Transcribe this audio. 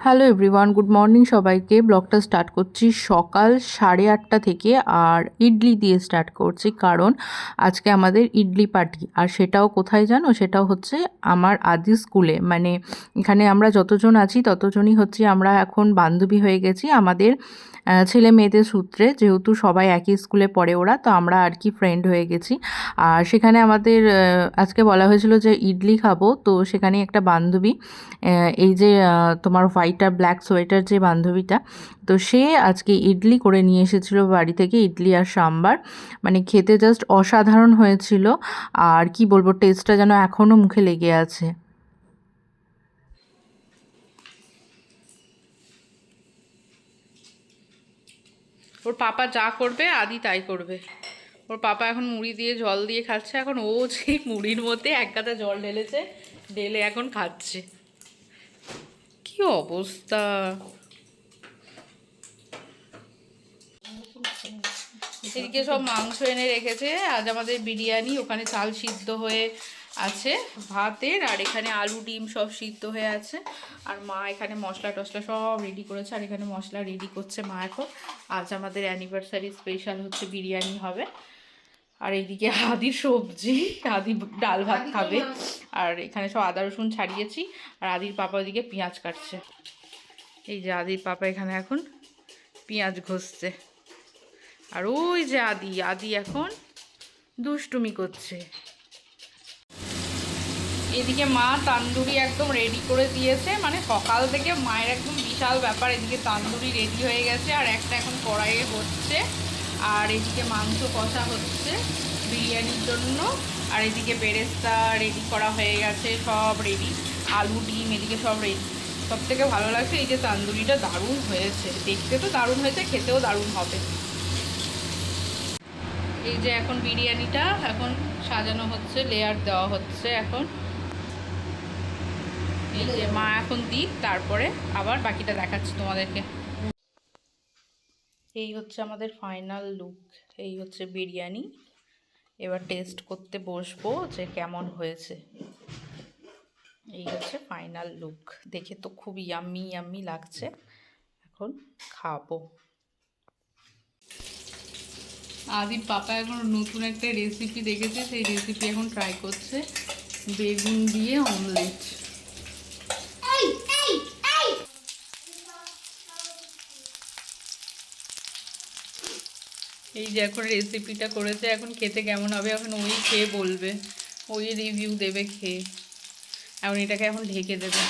Hello everyone, good morning সবাইকে। ব্লগটা start করছি সকাল 8:30 থেকে, আর ইডলি দিয়ে স্টার্ট করছি কারণ আজকে আমাদের ইডলি পার্টি। আর সেটাও কোথায় জানো? সেটাও হচ্ছে আমার আদি স্কুলে। মানে এখানে আমরা যতজন আছি ততজনই হচ্ছে আমরা এখন বান্ধবী হয়ে গেছি আমাদের ছেলে মেয়েদের সূত্রে, যেহেতু সবাই একই স্কুলে পড়ে ওরা, তো আমরা আর কি ফ্রেন্ড হয়ে গেছি। আর সেখানে আমাদের আজকে বলা হয়েছিল যে ইডলি খাবো, তো সেখানে একটা বান্ধবী, এই যে তোমার হোয়াইট আর ব্ল্যাক সোয়েটার যে বান্ধবীটা, তো সে আজকে ইডলি করে নিয়ে এসেছিলো বাড়ি থেকে, ইডলি আর সাম্বার। মানে খেতে জাস্ট অসাধারণ হয়েছিল। আর কি বলবো, টেস্টটা যেন এখনও মুখে লেগে আছে। ওর পাপা যা করবে আদি তাই করবে। ওর পাপা এখন মুড়ি দিয়ে জল দিয়ে খাচ্ছে। এখন ও সেই মুড়ির মধ্যে এক গাদা জল ঢেলেছে, ঢেলে এখন খাচ্ছে। কি অবস্থা! এদিকে সব মাংস এনে রেখেছে। আজ আমাদের বিরিয়ানি, ওখানে চাল সিদ্ধ হয়ে আছে ভাতের, আর এখানে আলু ডিম সব সিদ্ধ হয়ে আছে। আর মা এখানে মশলা টশলা সব রেডি করেছে, আর এখানে মশলা রেডি করছে মা এখন। আজ আমাদের অ্যানিভার্সারি স্পেশাল হচ্ছে বিরিয়ানি হবে। আর এইদিকে আদির সবজি, আদি ডাল ভাত খাবে। আর এখানে সব আদা রসুন ছাড়িয়েছি, আর আদির পাপা ওইদিকে পেঁয়াজ কাটছে। এই যে আদির পাপা এখানে এখন পেঁয়াজ ঘষছে। আর ওই যে আদি এখন দুষ্টুমি করছে। এদিকে মা তান্দুরি একদম রেডি করে দিয়েছে, মানে সকাল থেকে মায়ের একদম বিশাল ব্যাপার। এদিকে তান্দুরি রেডি হয়ে গেছে, আর একটা এখন কড়াইয়ে হচ্ছে। আর এদিকে মাংস কষা হচ্ছে বিরিয়ানির জন্য। আর এদিকে বেরেস্তা রেডি করা হয়ে গেছে, সব রেডি। আলু ডিম এদিকে সব রেডি। সব থেকে ভালো লাগছে এই যে তান্দুরিটা দারুণ হয়েছে, দেখতে তো দারুণ হয়েছে, খেতেও দারুণ হবে। এই যে এখন বিরিয়ানিটা এখন সাজানো হচ্ছে, লেয়ার দেওয়া হচ্ছে এখন। এই যে মা এখন দিক, তারপরে আবার বাকিটা দেখাচ্ছি তোমাদেরকে। এই হচ্ছে আমাদের ফাইনাল লুক। এই হচ্ছে বিরিয়ানি। এবার টেস্ট করতে বসবো যে কেমন হয়েছে। এই হচ্ছে ফাইনাল লুক। দেখে তো খুব ইয়াম্মি ইয়াম্মি লাগছে। এখন খাবো। আদির পাপা এখন নতুন একটা রেসিপি দেখেছে, সেই রেসিপি এখন ট্রাই করছে। বেগুন দিয়ে অমলেট। এই যে এখন রেসিপিটা করেছে, এখন খেতে কেমন হবে এখন ওই খেয়ে বলবে, ওই রিভিউ দেবে খেয়ে। এখন এটাকে এখন ঢেকে দেবে।